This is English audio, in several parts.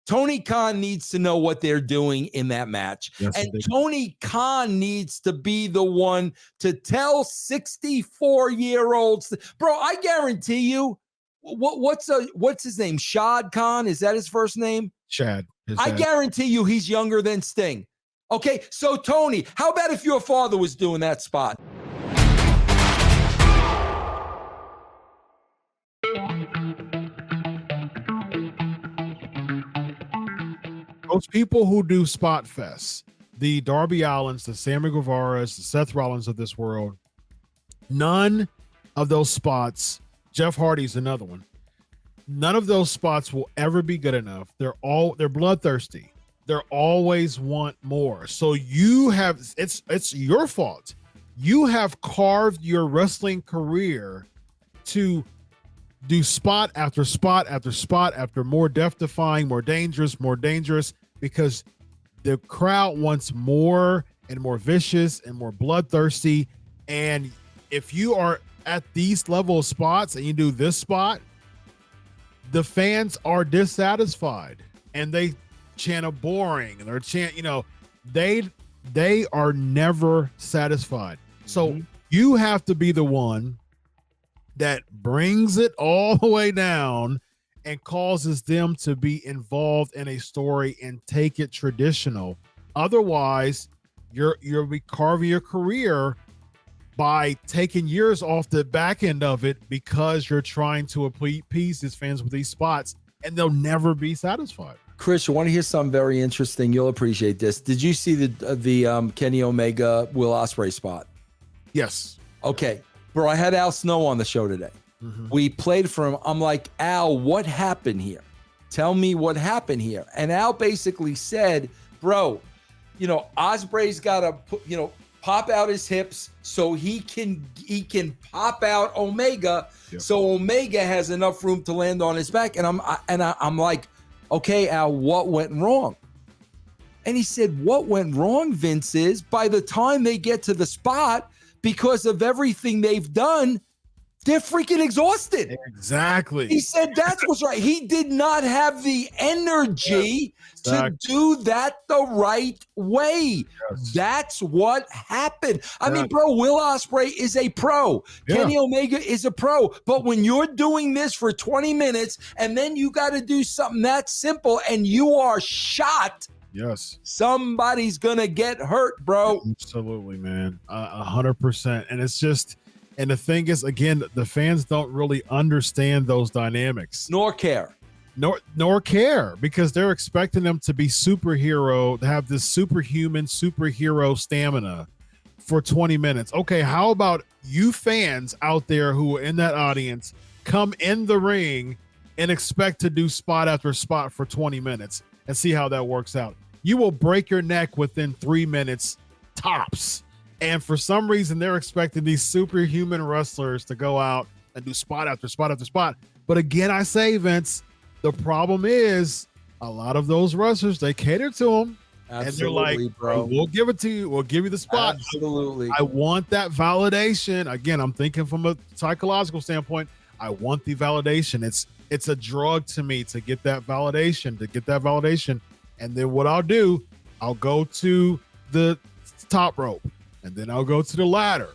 Tony Khan needs to know what they're doing in that match. Yes, and Tony Khan needs to be the one to tell 64-year-olds, bro, I guarantee you, what's his name? Shad Khan? Is that his first name? Shad. I guarantee you he's younger than Sting. Okay, so Tony, how about if your father was doing that spot? Those people who do spot fests, the Darby Allins, the Sammy Guevaras, the Seth Rollins of this world, none of those spots, Jeff Hardy's another one, none of those spots will ever be good enough. They're bloodthirsty. They always want more. So you have, it's your fault. You have carved your wrestling career to do spot after spot after spot after more death-defying, more dangerous, because the crowd wants more and more vicious and more bloodthirsty. And if you are at these level of spots and you do this spot, the fans are dissatisfied and they chant a boring and they're chant, they are never satisfied. So you have to be the one that brings it all the way down and causes them to be involved in a story and take it traditional. Otherwise, you'll be carving your career by taking years off the back end of it because you're trying to appease these fans with these spots, and they'll never be satisfied. Chris, you want to hear something very interesting? You'll appreciate this. Did you see the Kenny Omega Will Ospreay spot? Yes. Okay. Bro, I had Al Snow on the show today. We played for him. I'm like, Al, what happened here? Tell me what happened here. And Al basically said, bro, Ospreay's got to pop out his hips so he can pop out Omega. Yep. So Omega has enough room to land on his back. And I'm like, okay, Al, what went wrong? And he said, what went wrong, Vince, is by the time they get to the spot, because of everything they've done, they're freaking exhausted. Exactly. He said that's what's right. He did not have the energy to do that the right way. Yes. That's what happened. I mean, bro, Will Ospreay is a pro. Yeah. Kenny Omega is a pro. But when you're doing this for 20 minutes and then you got to do something that simple and you are shot, yes, somebody's gonna get hurt, bro. Absolutely, man. 100%. And it's just, and the thing is, again, the fans don't really understand those dynamics, nor care, because they're expecting them to be superhero, to have this superhuman superhero stamina for 20 minutes. Okay, how about you fans out there who are in that audience come in the ring and expect to do spot after spot for 20 minutes and see how that works out? You will break your neck within 3 minutes tops. And for some reason, they're expecting these superhuman wrestlers to go out and do spot after spot after spot. But again, I say, Vince, the problem is a lot of those wrestlers, they cater to them. Absolutely, and they're like, bro, we'll give it to you. We'll give you the spot. Absolutely. I want that validation. Again, I'm thinking from a psychological standpoint, I want the validation. It's a drug to me to get that validation, And then what I'll do, I'll go to the top rope, and then I'll go to the ladder,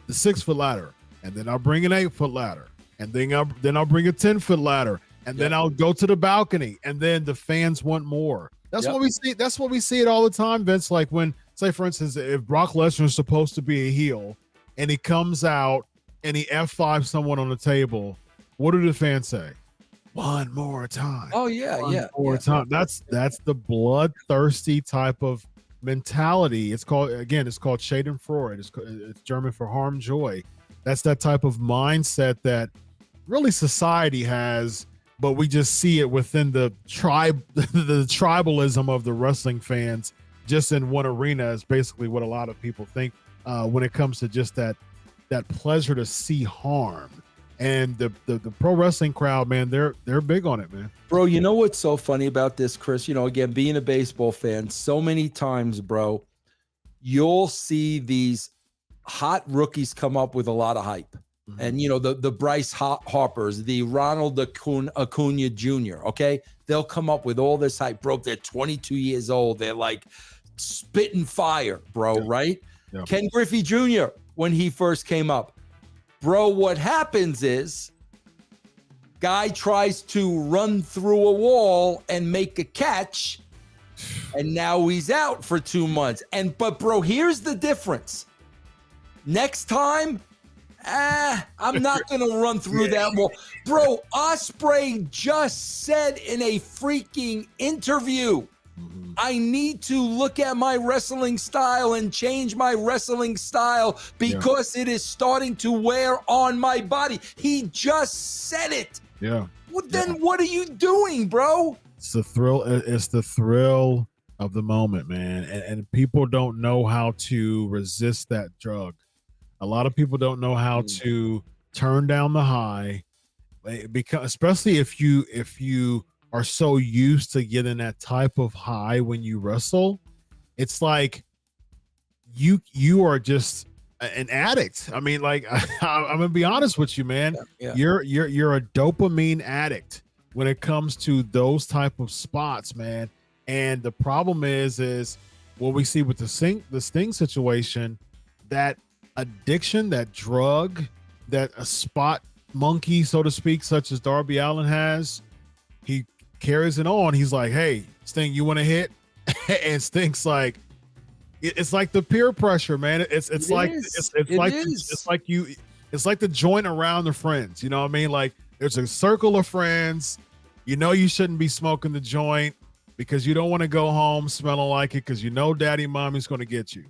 the 6-foot ladder, and then I'll bring an 8-foot ladder, and then I'll bring a 10-foot ladder, and then I'll go to the balcony, and then the fans want more. That's what we see. That's what we see it all the time, Vince. Like when, say, for instance, if Brock Lesnar is supposed to be a heel, and he comes out and he F5 someone on the table, what do the fans say? One more time. Oh yeah, One more time. That's the bloodthirsty type of mentality. It's called Schadenfreude. It's German for harm joy. That's that type of mindset that really society has, but we just see it within the tribalism of the wrestling fans, just in one arena, is basically what a lot of people think when it comes to just that pleasure to see harm. And the pro wrestling crowd, man, they're big on it, man. Bro, you know what's so funny about this, Chris? Again, being a baseball fan, so many times, bro, you'll see these hot rookies come up with a lot of hype. and the Bryce Harpers, the Ronald Acuna Jr. Okay, they'll come up with all this hype, bro. They're 22 years old. They're like spitting fire, bro. Right? Yeah. Ken Griffey Jr. when he first came up, bro. What happens is, guy tries to run through a wall and make a catch, and now he's out for 2 months. But bro, here's the difference. Next time, I'm not gonna run through that wall. Bro, Ospreay just said in a freaking interview, I need to look at my wrestling style and change my wrestling style because it is starting to wear on my body. He just said it. Yeah. Well, then what are you doing, bro? It's the thrill. It's the thrill of the moment, man. And people don't know how to resist that drug. A lot of people don't know how to turn down the high, because especially if you are so used to getting that type of high when you wrestle, it's like you are just an addict. I mean, like I'm gonna be honest with you, man. Yeah. You're a dopamine addict when it comes to those type of spots, man. And the problem is what we see with the Sting situation, that addiction, that drug, that a spot monkey, so to speak, such as Darby Allin has, he carries it on. He's like, hey, Sting, you want to hit? And Sting's like, it's like the peer pressure, man. It's like the joint around the friends. You know what I mean? Like, there's a circle of friends. You know you shouldn't be smoking the joint because you don't want to go home smelling like it, because you know daddy, mommy's going to get you.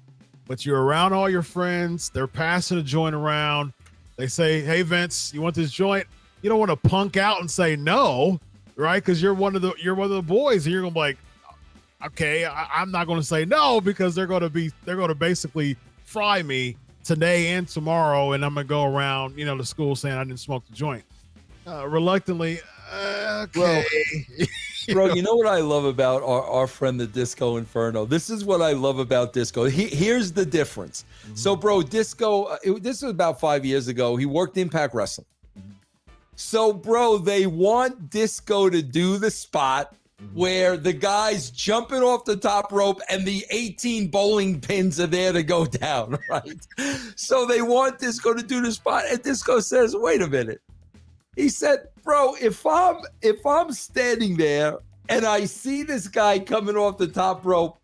But you're around all your friends. They're passing a joint around. They say, hey, Vince, you want this joint? You don't want to punk out and say no, right? Because you're one of the boys, and you're gonna be like, okay, I'm not going to say no, because they're going to basically fry me today and tomorrow, and I'm going to go around, to school saying I didn't smoke the joint. Reluctantly, okay. Bro, you know what I love about our friend, the Disco Inferno? This is what I love about Disco. Here's the difference. Mm-hmm. So, bro, Disco, this was about 5 years ago. He worked Impact Wrestling. Mm-hmm. So, bro, they want Disco to do the spot where the guy's jumping off the top rope and the 18 bowling pins are there to go down, right? So they want Disco to do the spot, and Disco says, wait a minute. He said, bro, if I'm standing there and I see this guy coming off the top rope,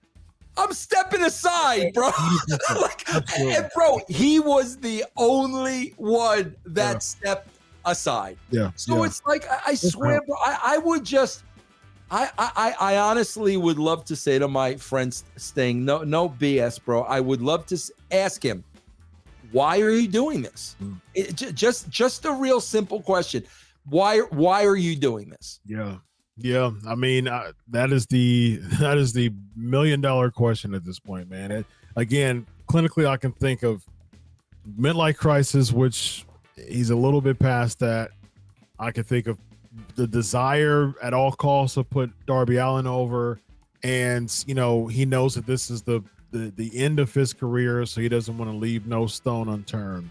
I'm stepping aside, bro. And bro, he was the only one that stepped aside. Yeah. So it's like, I swear, bro, I would just, I honestly would love to say to my friend Sting, no BS, bro. I would love to ask him, why are you doing this? Just a real simple question. Why are you doing this? Yeah. I mean, that is the $1 million question at this point, man. Again, clinically, I can think of midlife crisis, which he's a little bit past that. I can think of the desire at all costs to put Darby Allin over, and he knows that this is the end of his career, so he doesn't want to leave no stone unturned.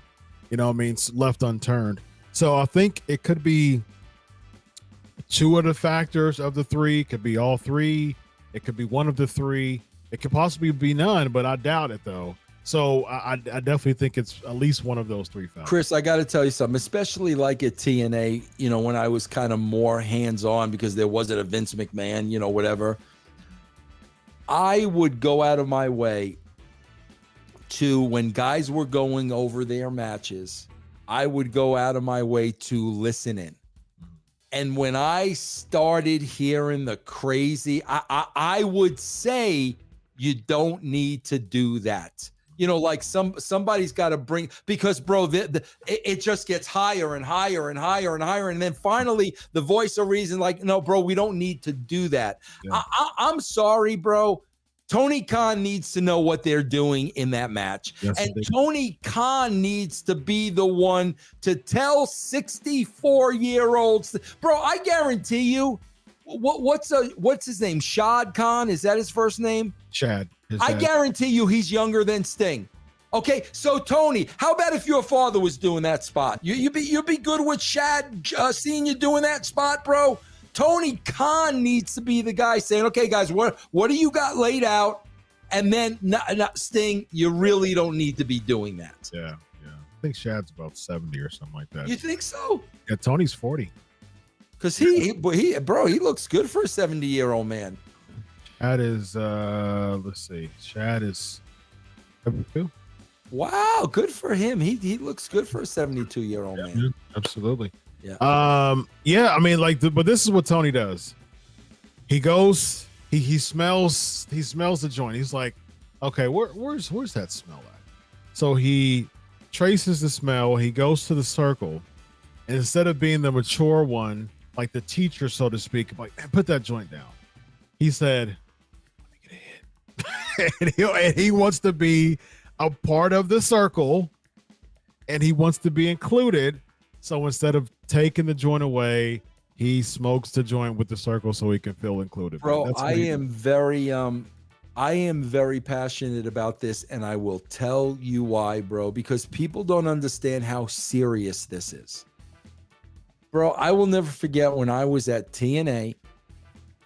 Left unturned. So I think it could be two of the factors of the three. It could be all three. It could be one of the three. It could possibly be none, but I doubt it though. So I definitely think it's at least one of those three factors. Chris, I got to tell you something, especially like at TNA, when I was kind of more hands-on because there wasn't a Vince McMahon, whatever. I would go out of my way to, when guys were going over their matches, I would go out of my way to listen in. And when I started hearing the crazy, I would say, you don't need to do that. Like somebody's got to bring, because bro, it just gets higher and higher and higher and higher. And then finally the voice of reason, like, no, bro, we don't need to do that. Yeah. I'm sorry, bro. Tony Khan needs to know what they're doing in that match. Yes, and Tony Khan needs to be the one to tell 64-year-olds, bro, I guarantee you, what's his name? Shad Khan? Is that his first name? Chad. I guarantee you he's younger than Sting. Okay, so Tony, how about if your father was doing that spot? You'd be good with Shad seeing you doing that spot, bro. Tony Khan needs to be the guy saying, okay, guys, what do you got laid out? And then Sting, you really don't need to be doing that. Yeah. I think Shad's about 70 or something like that. You think so? Yeah, Tony's 40. Because he looks good for a 70-year-old man. Shad is, let's see. Shad is 72. Wow, good for him. He looks good for a 72-year-old man. Absolutely. Yeah. Yeah, I mean, but this is what Tony does. He goes, he smells the joint. He's like, okay, where's that smell at? So he traces the smell. He goes to the circle, and instead of being the mature one, like the teacher, so to speak, like, man, put that joint down. He said, let me get a hit. and he wants to be a part of the circle, and he wants to be included. So instead of taking the joint away, he smokes the joint with the circle so he can feel included. Bro, I am very passionate about this, and I will tell you why, bro, because people don't understand how serious this is. Bro, I will never forget when I was at TNA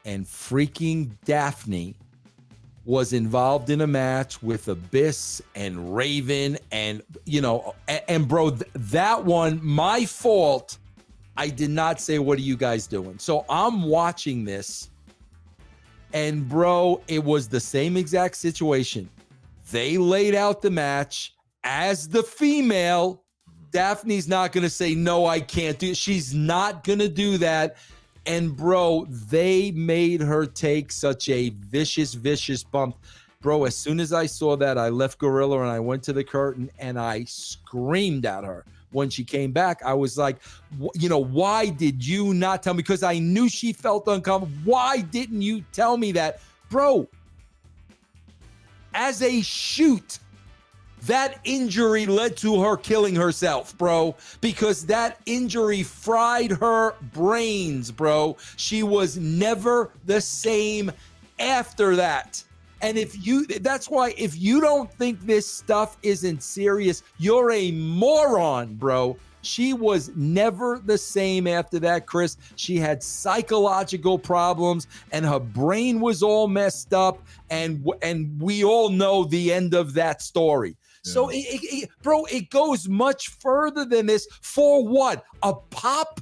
and freaking Daffney was involved in a match with Abyss and Raven, and bro, that one, my fault. I did not say, what are you guys doing? So I'm watching this, and bro, it was the same exact situation. They laid out the match as the female. Daphne's not going to say, no, I can't do it. She's not going to do that. And bro, they made her take such a vicious bump. Bro, as soon as I saw that, I left Gorilla and I went to the curtain and I screamed at her. When she came back, I was like, why did you not tell me? Because I knew she felt uncomfortable. Why didn't you tell me that? Bro, as a shoot, that injury led to her killing herself, bro, because that injury fried her brains, bro. She was never the same after that. And that's why if you don't think this stuff isn't serious, you're a moron, bro. She was never the same after that, Chris. She had psychological problems and her brain was all messed up. And we all know the end of that story. Yeah. So, bro, it goes much further than this. For what? A pop?